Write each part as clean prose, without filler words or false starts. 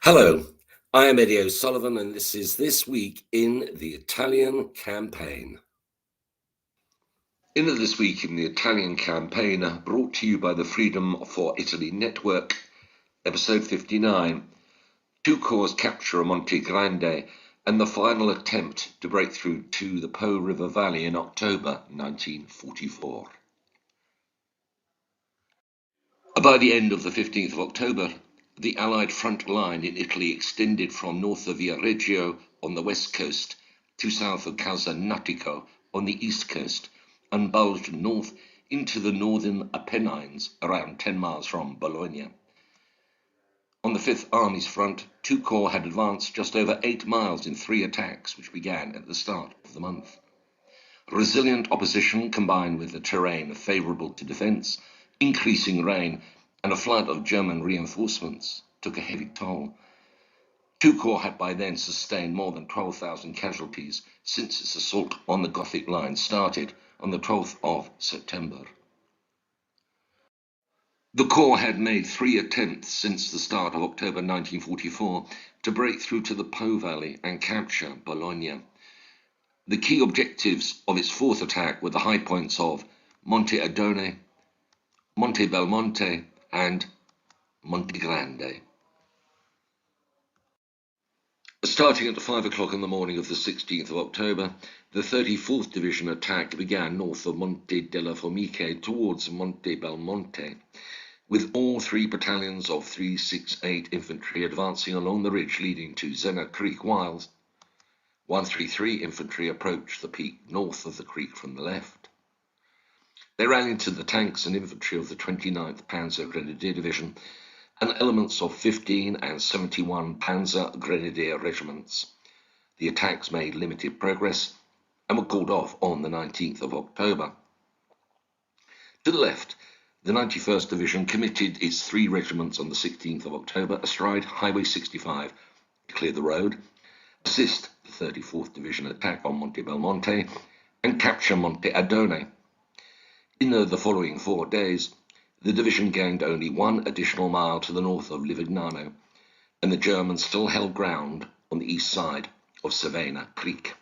Hello, I am Eddie O'Sullivan, and this is This Week in the Italian Campaign. In This Week in the Italian Campaign, brought to you by the Freedom for Italy Network, episode 59, Two Corps capture Monte Grande, and the final attempt to break through to the Po River Valley in October 1944. By the end of the 15th of October, the Allied front line in Italy extended from north of Viareggio on the west coast to south of Casannatico on the east coast and bulged north into the northern Apennines around 10 miles from Bologna. On the Fifth Army's front, two corps had advanced just over 8 miles in 3 attacks which began at the start of the month. Resilient opposition combined with a terrain favourable to defence, increasing rain, and a flood of German reinforcements took a heavy toll. Two Corps had by then sustained more than 12,000 casualties since its assault on the Gothic line started on the 12th of September. The Corps had made 3 attempts since the start of October 1944 to break through to the Po Valley and capture Bologna. The key objectives of its 4th attack were the high points of Monte Adone, Monte Belmonte, and Monte Grande. Starting at 5 o'clock in the morning of the 16th of October, the 34th Division attack began north of Monte delle Formiche towards Monte Belmonte, with all 3 battalions of 368 infantry advancing along the ridge leading to Zena Creek, while 133 infantry approached the peak north of the creek from the left. They ran into the tanks and infantry of the 29th Panzer Grenadier Division and elements of 15 and 71 Panzer Grenadier regiments. The attacks made limited progress and were called off on the 19th of October. To the left, the 91st Division committed its 3 regiments on the 16th of October astride Highway 65 to clear the road, assist the 34th Division attack on Monte Belmonte, and capture Monte Adone. In the following 4 days, the division gained only 1 additional mile to the north of Livignano, and the Germans still held ground on the east side of Savena Creek.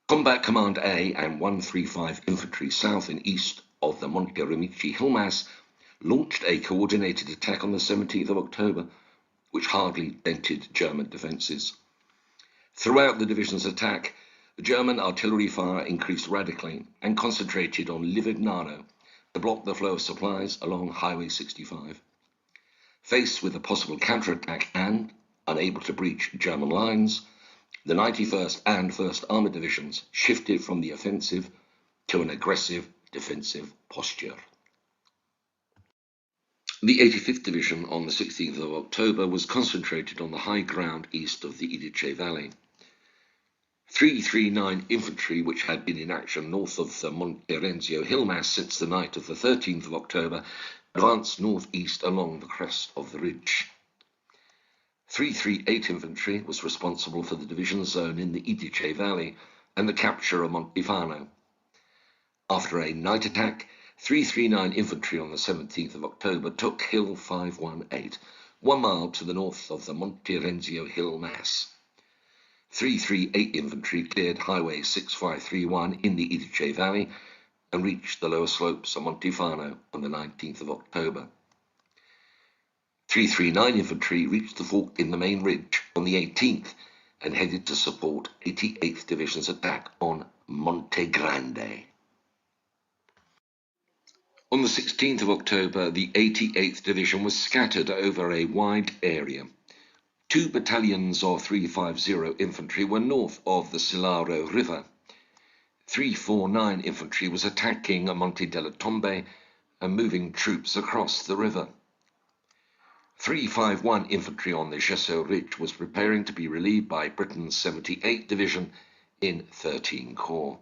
Combat Command A and 135 Infantry south and east of the Monte Remici hill mass launched a coordinated attack on the 17th of October, which hardly dented German defences. Throughout the division's attack, German artillery fire increased radically and concentrated on Livignano to block the flow of supplies along Highway 65. Faced with a possible counterattack and unable to breach German lines, the 91st and 1st Armoured Divisions shifted from the offensive to an aggressive defensive posture. The 85th Division on the 16th of October was concentrated on the high ground east of the Idice Valley. 339 Infantry, which had been in action north of the Monte Renzio hill mass since the night of the 13th of October, advanced northeast along the crest of the ridge. 338 Infantry was responsible for the division zone in the Idice Valley and the capture of Montifano. After a night attack, 339 Infantry on the 17th of October took Hill 518, 1 mile to the north of the Monte Renzio hill mass. 338 Infantry cleared Highway 6531 in the Idice Valley and reached the lower slopes of Montifano on the 19th of October. 339 Infantry reached the fork in the main ridge on the 18th and headed to support 88th Division's attack on Monte Grande. On the 16th of October, the 88th Division was scattered over a wide area. 2 battalions of 350 Infantry were north of the Silaro River. 349 Infantry was attacking Monte delle Tombe and moving troops across the river. 351 Infantry on the Gesso Ridge was preparing to be relieved by Britain's 78th Division in 13 Corps.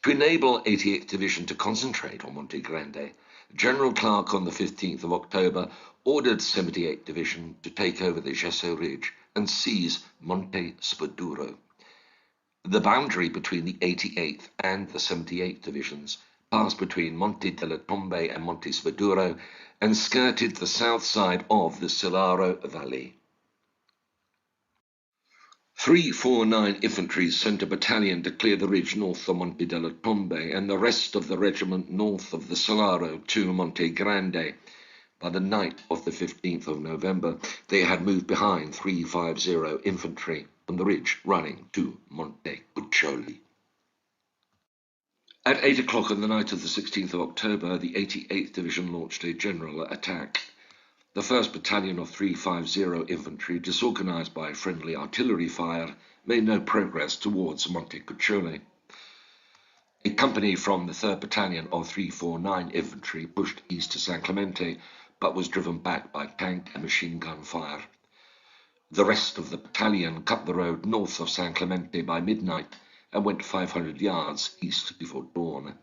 To enable 88th Division to concentrate on Monte Grande, General Clark on the 15th of October ordered 78th Division to take over the Gesso Ridge and seize Monte Spaduro. The boundary between the 88th and the 78th Divisions passed between Monte delle Tombe and Monte Sveduro, and skirted the south side of the Silaro Valley. 349 Infantry sent a battalion to clear the ridge north of Monte delle Tombe, and the rest of the regiment north of the Silaro to Monte Grande. By the night of the 15th of November, they had moved behind 350 Infantry on the ridge running to Monte Cuccioli. At 8 o'clock on the night of the 16th of October, the 88th Division launched a general attack. The 1st Battalion of 350 Infantry, disorganized by friendly artillery fire, made no progress towards Monte Cuccioli. A company from the 3rd Battalion of 349 Infantry pushed east to San Clemente, but was driven back by tank and machine gun fire. The rest of the battalion cut the road north of San Clemente by midnight and went 500 yards east before dawn.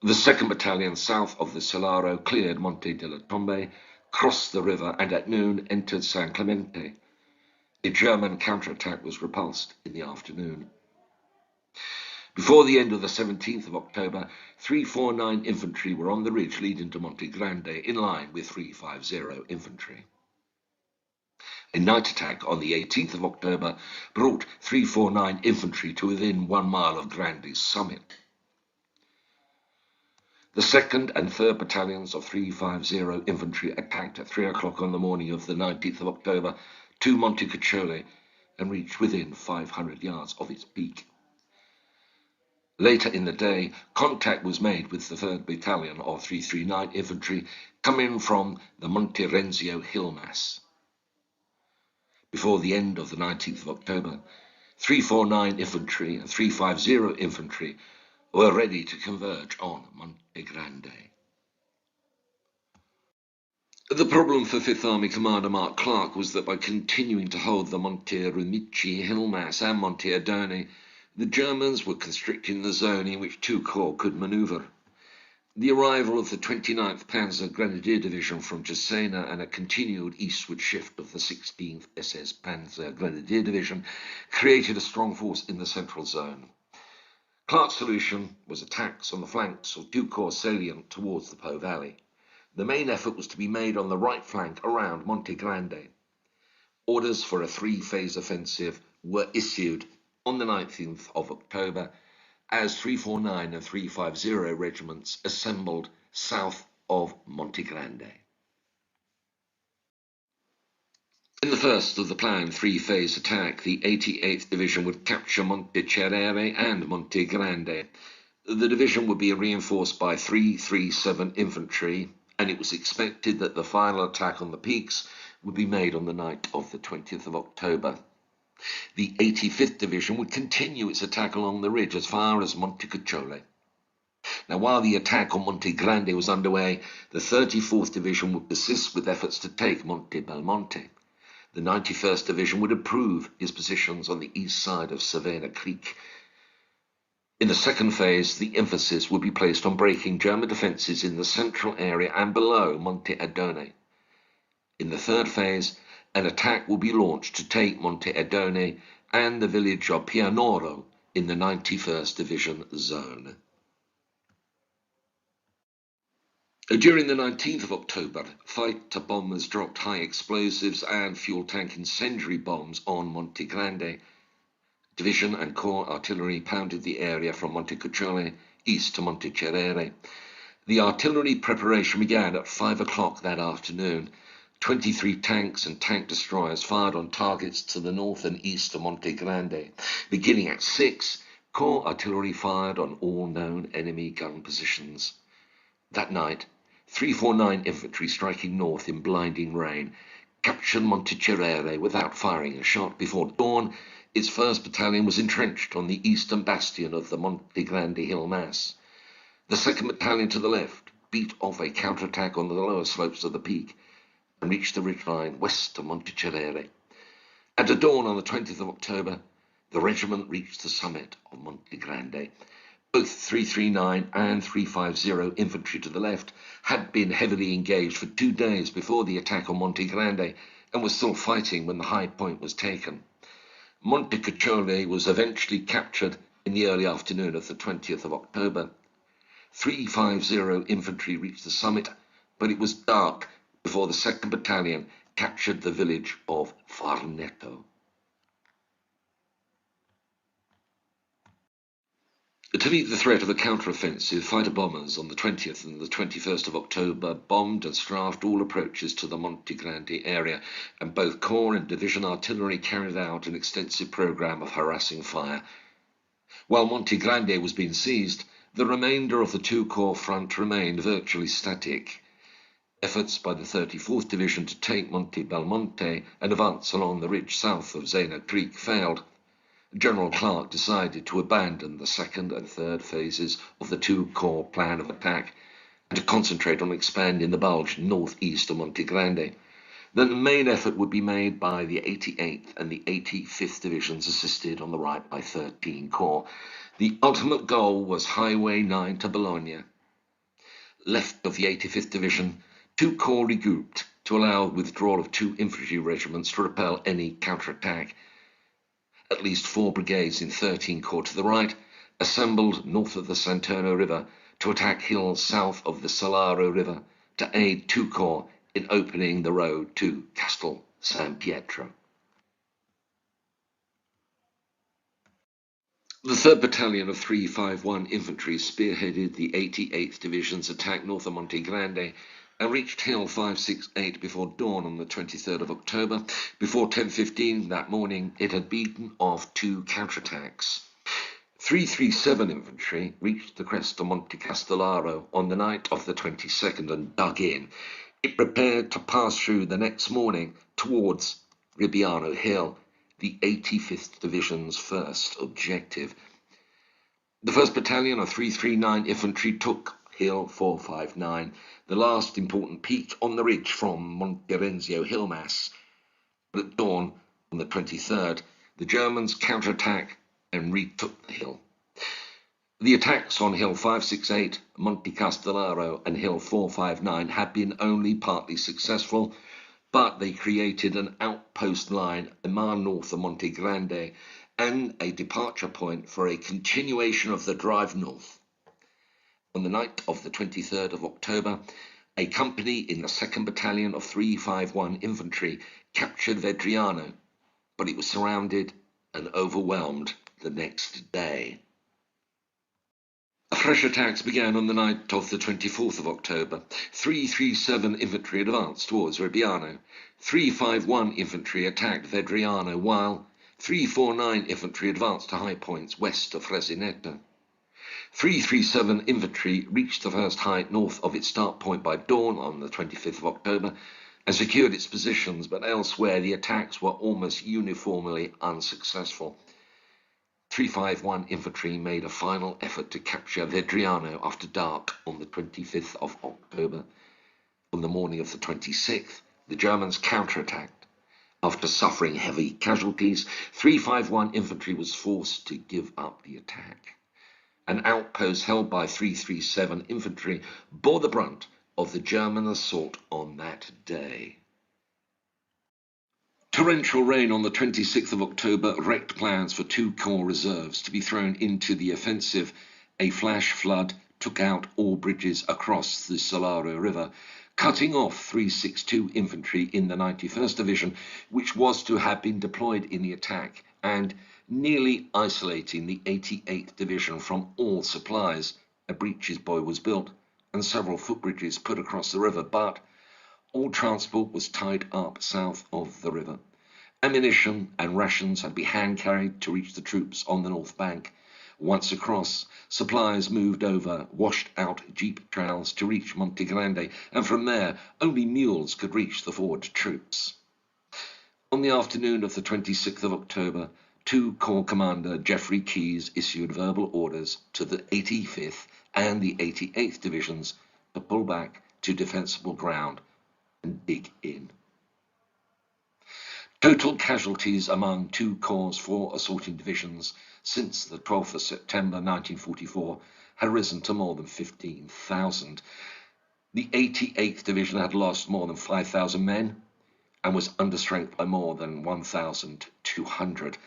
The 2nd Battalion south of the Silaro cleared Monte delle Tombe, crossed the river, and at noon entered San Clemente. A German counterattack was repulsed in the afternoon. Before the end of the 17th of October, 349 Infantry were on the ridge leading to Monte Grande, in line with 350 Infantry. A night attack on the 18th of October brought 349 Infantry to within 1 mile of Grande's summit. The 2nd and 3rd Battalions of 350 Infantry attacked at 3 o'clock on the morning of the 19th of October to Monte Cuccioli and reached within 500 yards of its peak. Later in the day, contact was made with the 3rd Battalion of 339 Infantry coming from the Monte Renzio hill mass. Before the end of the 19th of October, 349 Infantry and 350 Infantry were ready to converge on Monte Grande. The problem for 5th Army Commander Mark Clark was that by continuing to hold the Monte Rumici hill mass and Monte Adone, the Germans were constricting the zone in which two corps could maneuver. The arrival of the 29th Panzer Grenadier Division from Cesena and a continued eastward shift of the 16th SS Panzer Grenadier Division created a strong force in the central zone. Clark's solution was attacks on the flanks of two corps salient towards the Po Valley. The main effort was to be made on the right flank around Monte Grande. Orders for a three-phase offensive were issued on the 19th of October as 349 and 350 regiments assembled south of Monte Grande. In the first of the planned three-phase attack, the 88th Division would capture Monte Cerere and Monte Grande. The division would be reinforced by 337 Infantry, and it was expected that the final attack on the peaks would be made on the night of the 20th of October. The 85th Division would continue its attack along the ridge as far as Monte Cuccioli. Now, while the attack on Monte Grande was underway, the 34th Division would persist with efforts to take Monte Belmonte. The 91st Division would improve its positions on the east side of Savena Creek. In the second phase, the emphasis would be placed on breaking German defences in the central area and below Monte Adone. In the third phase, an attack will be launched to take Monte Adone and the village of Pianoro in the 91st Division zone. During the 19th of October, fighter bombers dropped high explosives and fuel tank incendiary bombs on Monte Grande. Division and corps artillery pounded the area from Monte Cuccioli east to Monte Cerere. The artillery preparation began at 5 o'clock that afternoon. 23 tanks and tank destroyers fired on targets to the north and east of Monte Grande. Beginning at 6, corps artillery fired on all known enemy gun positions. That night, 349 Infantry striking north in blinding rain captured Monte Cerere without firing a shot. Before dawn, its 1st Battalion was entrenched on the eastern bastion of the Monte Grande hill mass. The 2nd Battalion to the left beat off a counterattack on the lower slopes of the peak and reached the ridgeline west of Monte Cerere. At the dawn on the 20th of October, the regiment reached the summit of Monte Grande. Both 339 and 350 Infantry to the left had been heavily engaged for 2 days before the attack on Monte Grande and were still fighting when the high point was taken. Monte Cuccioli was eventually captured in the early afternoon of the 20th of October. 350 infantry reached the summit, but it was dark before the 2nd Battalion captured the village of Farneto. To meet the threat of a counter-offensive, fighter bombers on the 20th and the 21st of October bombed and strafed all approaches to the Monte Grande area, and both Corps and Division artillery carried out an extensive program of harassing fire. While Monte Grande was being seized, the remainder of the 2 Corps front remained virtually static. Efforts by the 34th Division to take Monte Belmonte and advance along the ridge south of Zena Creek failed. General Clark decided to abandon the 2nd and 3rd phases of the 2 Corps plan of attack and to concentrate on expanding the bulge northeast of Monte Grande. Then the main effort would be made by the 88th and the 85th Divisions, assisted on the right by 13 Corps. The ultimate goal was Highway 9 to Bologna. Left of the 85th Division, 2 Corps regrouped to allow withdrawal of 2 infantry regiments to repel any counterattack. At least 4 brigades in 13 Corps to the right assembled north of the Santerno River to attack hills south of the Salaro River to aid 2 Corps in opening the road to Castel San Pietro. The 3rd Battalion of 351 Infantry spearheaded the 88th Division's attack north of Monte Grande and reached Hill 568 before dawn on the 23rd of October. Before 10:15 that morning, it had beaten off 2 counterattacks. 337 Infantry reached the crest of Monte Castellaro on the night of the 22nd and dug in. It prepared to pass through the next morning towards Ribbiano Hill, the 85th Division's first objective. The 1st Battalion of 339 Infantry took Hill 459, the last important peak on the ridge from Monterenzio hill mass. But at dawn on the 23rd, the Germans counterattacked and retook the hill. The attacks on Hill 568, Monte Castellaro and Hill 459 had been only partly successful, but they created an outpost line a mile north of Monte Grande and a departure point for a continuation of the drive north. On the night of the 23rd of October, a company in the 2nd Battalion of 351 Infantry captured Vedriano, but it was surrounded and overwhelmed the next day. Fresh attacks began on the night of the 24th of October. 337 Infantry advanced towards Ribbiano. 351 Infantry attacked Vedriano, while 349 Infantry advanced to high points west of Fresinetta. 337 Infantry reached the first height north of its start point by dawn on the 25th of October and secured its positions, but elsewhere the attacks were almost uniformly unsuccessful. 351 Infantry made a final effort to capture Vedriano after dark on the 25th of October. On the morning of the 26th, the Germans counterattacked. After suffering heavy casualties, 351 Infantry was forced to give up the attack. An outpost held by 337 Infantry bore the brunt of the German assault on that day. Torrential rain on the 26th of October wrecked plans for 2 Corps reserves to be thrown into the offensive. A flash flood took out all bridges across the Salaro River, cutting off 362 Infantry in the 91st Division, which was to have been deployed in the attack, and nearly isolating the 88th Division from all supplies. A breeches buoy was built and several footbridges put across the river, but all transport was tied up south of the river. Ammunition and rations had to be hand-carried to reach the troops on the north bank. Once across, supplies moved over washed-out jeep trails to reach Monte Grande, and from there, only mules could reach the forward troops. On the afternoon of the 26th of October, 2 Corps Commander Geoffrey Keyes issued verbal orders to the 85th and the 88th Divisions to pull back to defensible ground and dig in. Total casualties among 2 Corps' 4 assaulting divisions since the 12th of September 1944 had risen to more than 15,000. The 88th Division had lost more than 5,000 men and was under strength by more than 1,200.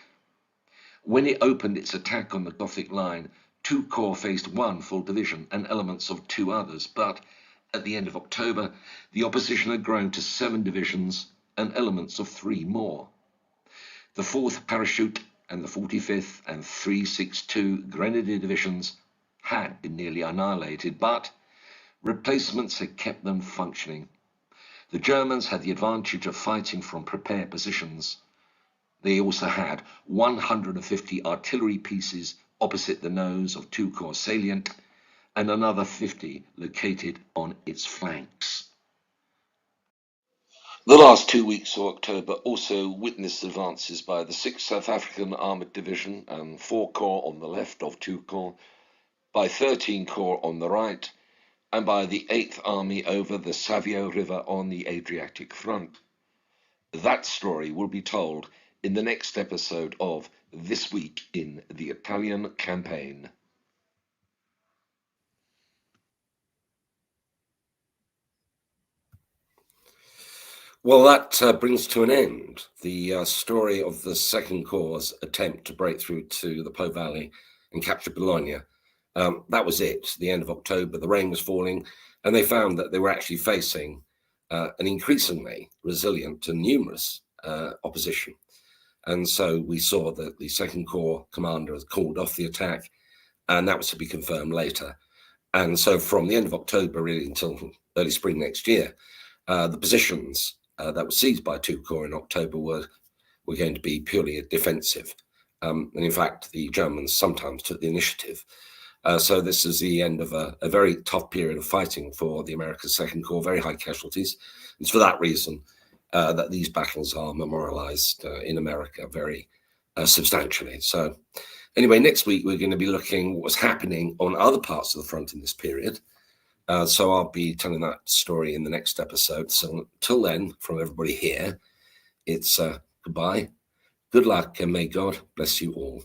When it opened its attack on the Gothic line, 2 Corps faced 1 full division and elements of 2 others, but at the end of October, the opposition had grown to 7 divisions and elements of 3 more. The 4th Parachute and the 45th and 362 Grenadier divisions had been nearly annihilated, but replacements had kept them functioning. The Germans had the advantage of fighting from prepared positions. They also had 150 artillery pieces opposite the nose of 2 Corps salient and another 50 located on its flanks. The last 2 weeks of October also witnessed advances by the 6th South African Armoured Division and 4 Corps on the left of 2 Corps, by 13 Corps on the right, and by the 8th Army over the Savio River on the Adriatic front. That story will be told in the next episode of This Week in the Italian Campaign. Well, that brings to an end the story of the Second Corps' attempt to break through to the Po Valley and capture Bologna. That was it, the end of October. The rain was falling, and they found that they were actually facing an increasingly resilient and numerous opposition. And so we saw that the Second Corps commander had called off the attack, and that was to be confirmed later. And so from the end of October really until early spring next year, the positions that were seized by 2 Corps in October were going to be purely defensive. And in fact, the Germans sometimes took the initiative. So this is the end of a very tough period of fighting for the American Second Corps, very high casualties. It's for that reason that these battles are memorialized in America very substantially. So anyway, next week we're going to be looking at what was happening on other parts of the front in this period. So I'll be telling that story in the next episode. So until then, from everybody here, it's goodbye, good luck, and may God bless you all.